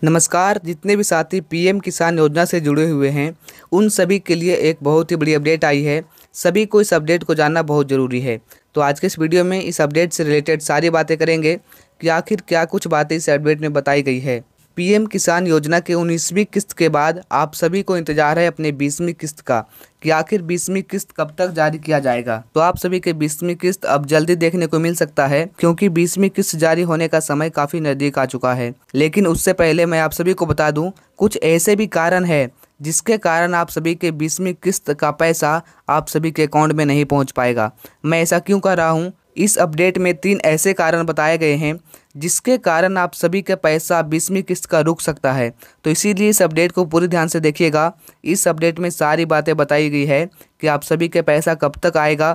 नमस्कार। जितने भी साथी पीएम किसान योजना से जुड़े हुए हैं उन सभी के लिए एक बहुत ही बड़ी अपडेट आई है। सभी को इस अपडेट को जानना बहुत ज़रूरी है। तो आज के इस वीडियो में इस अपडेट से रिलेटेड सारी बातें करेंगे कि आखिर क्या कुछ बातें इस अपडेट में बताई गई है। पीएम किसान योजना के 19वीं किस्त के बाद आप सभी को इंतजार है अपने 20वीं किस्त का कि आखिर 20वीं किस्त कब तक जारी किया जाएगा। तो आप सभी के 20वीं किस्त अब जल्दी देखने को मिल सकता है, क्योंकि 20वीं किस्त जारी होने का समय काफ़ी नज़दीक आ चुका है। लेकिन उससे पहले मैं आप सभी को बता दूं, कुछ ऐसे भी कारण है जिसके कारण आप सभी के 20वीं किस्त का पैसा आप सभी के अकाउंट में नहीं पहुंच पाएगा। मैं ऐसा क्यों कर रहा हूं? इस अपडेट में 3 ऐसे कारण बताए गए हैं जिसके कारण आप सभी का पैसा 20वीं किस्त का रुक सकता है। तो इसीलिए इस अपडेट को पूरी ध्यान से देखिएगा। इस अपडेट में सारी बातें बताई गई है कि आप सभी के पैसा कब तक आएगा,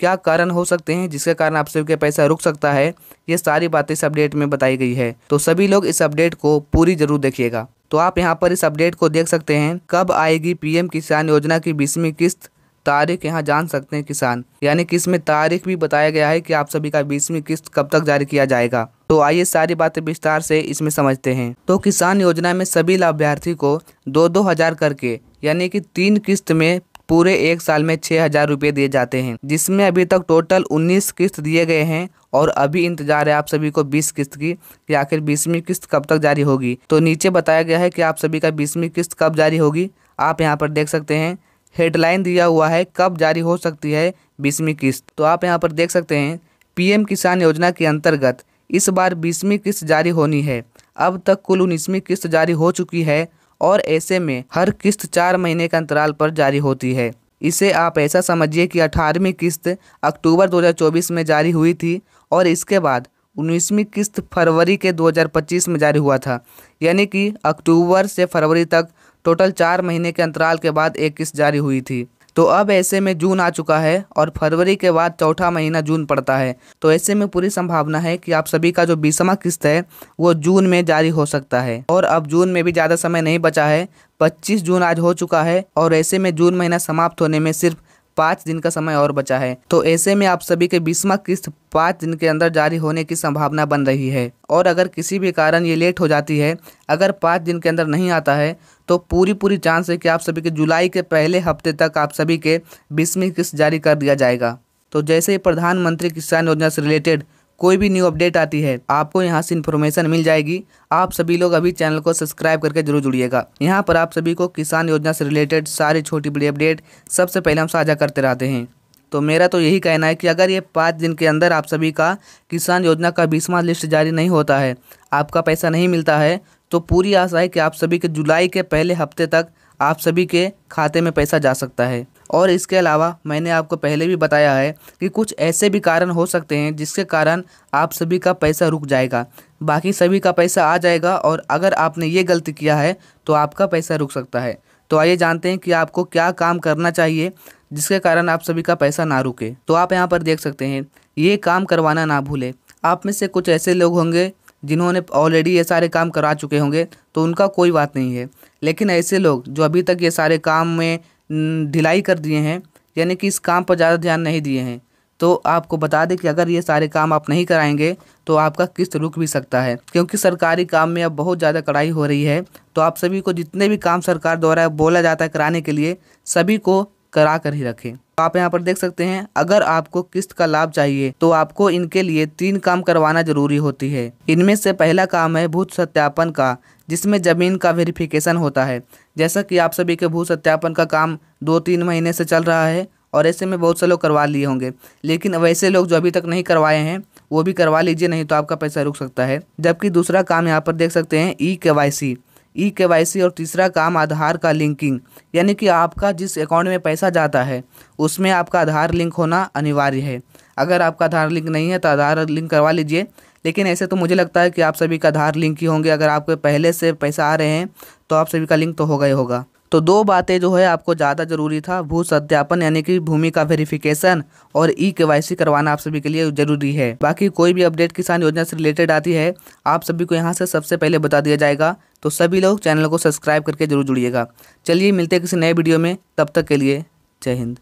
क्या कारण हो सकते हैं जिसके कारण आप सभी का पैसा रुक सकता है। ये सारी बातें इस अपडेट में बताई गई है। तो सभी लोग इस अपडेट को पूरी जरूर देखिएगा। तो आप यहाँ पर इस अपडेट को देख सकते हैं, कब आएगी पीएम किसान योजना की 20वीं किस्त, तारीख यहाँ जान सकते हैं किसान, यानी कि इसमें तारीख भी बताया गया है कि आप सभी का 20वीं किस्त कब तक जारी किया जाएगा। तो आइए सारी बातें विस्तार से इसमें समझते हैं। तो किसान योजना में सभी लाभार्थी को 2-2 हज़ार करके, यानी कि 3 किस्त में पूरे 1 साल में 6,000 रुपये दिए जाते हैं, जिसमें अभी तक टोटल 19 किस्त दिए गए हैं और अभी इंतजार है आप सभी को 20 किस्त की कि आखिर 20वीं किस्त कब तक जारी होगी। तो नीचे बताया गया है कि आप सभी का 20वीं किस्त कब जारी होगी। आप यहाँ पर देख सकते हैं, हेडलाइन दिया हुआ है कब जारी हो सकती है 20वीं किस्त। तो आप यहाँ पर देख सकते हैं, पीएम किसान योजना के अंतर्गत इस बार 20वीं किस्त जारी होनी है। अब तक कुल 19वीं किस्त जारी हो चुकी है और ऐसे में हर किस्त 4 महीने के अंतराल पर जारी होती है। इसे आप ऐसा समझिए कि 18वीं किस्त अक्टूबर 2024 में जारी हुई थी और इसके बाद 19वीं किस्त फरवरी के 2025 में जारी हुआ था, यानी कि अक्टूबर से फरवरी तक टोटल 4 महीने के अंतराल के बाद एक किस्त जारी हुई थी। तो अब ऐसे में जून आ चुका है और फरवरी के बाद चौथा महीना जून पड़ता है। तो ऐसे में पूरी संभावना है कि आप सभी का जो 20वां किस्त है वो जून में जारी हो सकता है। और अब जून में भी ज़्यादा समय नहीं बचा है, 25 जून आज हो चुका है और ऐसे में जून महीना समाप्त होने में सिर्फ 5 दिन का समय और बचा है। तो ऐसे में आप सभी के 20वां किस्त 5 दिन के अंदर जारी होने की संभावना बन रही है। और अगर किसी भी कारण ये लेट हो जाती है, अगर 5 दिन के अंदर नहीं आता है, तो पूरी चांस है कि आप सभी के जुलाई के पहले हफ्ते तक आप सभी के 20वीं किस्त जारी कर दिया जाएगा। तो जैसे ही प्रधानमंत्री किसान योजना से रिलेटेड कोई भी न्यू अपडेट आती है, आपको यहाँ से इन्फॉर्मेशन मिल जाएगी। आप सभी लोग अभी चैनल को सब्सक्राइब करके जरूर जुड़िएगा। यहाँ पर आप सभी को किसान योजना से रिलेटेड सारी छोटी बड़ी अपडेट सबसे पहले हम साझा करते रहते हैं। तो मेरा तो यही कहना है कि अगर ये 5 दिन के अंदर आप सभी का किसान योजना का 20वां लिस्ट जारी नहीं होता है, आपका पैसा नहीं मिलता है, तो पूरी आशा है कि आप सभी के जुलाई के पहले हफ्ते तक आप सभी के खाते में पैसा जा सकता है। और इसके अलावा मैंने आपको पहले भी बताया है कि कुछ ऐसे भी कारण हो सकते हैं जिसके कारण आप सभी का पैसा रुक जाएगा। बाकी सभी का पैसा आ जाएगा और अगर आपने ये गलती किया है तो आपका पैसा रुक सकता है। तो आइए जानते हैं कि आपको क्या काम करना चाहिए जिसके कारण आप सभी का पैसा ना रुके। तो आप यहाँ पर देख सकते हैं, ये काम करवाना ना भूलें। आप में से कुछ ऐसे लोग होंगे जिन्होंने ऑलरेडी ये सारे काम करा चुके होंगे, तो उनका कोई बात नहीं है। लेकिन ऐसे लोग जो अभी तक ये सारे काम में ढिलाई कर दिए हैं, यानी कि इस काम पर ज़्यादा ध्यान नहीं दिए हैं, तो आपको बता दें कि अगर ये सारे काम आप नहीं कराएंगे तो आपका किस्त रुक भी सकता है, क्योंकि सरकारी काम में अब बहुत ज़्यादा कड़ाई हो रही है। तो आप सभी को जितने भी काम सरकार द्वारा बोला जाता है कराने के लिए, सभी को करा कर ही रखें। आप यहाँ पर देख सकते हैं, अगर आपको किस्त का लाभ चाहिए तो आपको इनके लिए 3 काम करवाना जरूरी होती है। इनमें से पहला काम है भू सत्यापन का, जिसमें ज़मीन का वेरिफिकेशन होता है। जैसा कि आप सभी के भू सत्यापन का काम 2-3 महीने से चल रहा है और ऐसे में बहुत से लोग करवा लिए होंगे, लेकिन वैसे लोग जो अभी तक नहीं करवाए हैं वो भी करवा लीजिए, नहीं तो आपका पैसा रुक सकता है। जबकि दूसरा काम यहाँ पर देख सकते हैं ई-केवाईसी और तीसरा काम आधार का लिंकिंग, यानी कि आपका जिस अकाउंट में पैसा जाता है उसमें आपका आधार लिंक होना अनिवार्य है। अगर आपका आधार लिंक नहीं है तो आधार लिंक करवा लीजिए, लेकिन ऐसे तो मुझे लगता है कि आप सभी का आधार लिंक ही होंगे। अगर आपके पहले से पैसा आ रहे हैं तो आप सभी का लिंक तो होगा ही होगा। तो 2 बातें जो है आपको ज़्यादा ज़रूरी था, भू सत्यापन यानी कि भूमि का वेरिफिकेशन और ई-केवाईसी करवाना आप सभी के लिए ज़रूरी है। बाकी कोई भी अपडेट किसान योजना से रिलेटेड आती है, आप सभी को यहाँ से सबसे पहले बता दिया जाएगा। तो सभी लोग चैनल को सब्सक्राइब करके जरूर जुड़िएगा। चलिए मिलते हैं किसी नए वीडियो में, तब तक के लिए जय हिंद।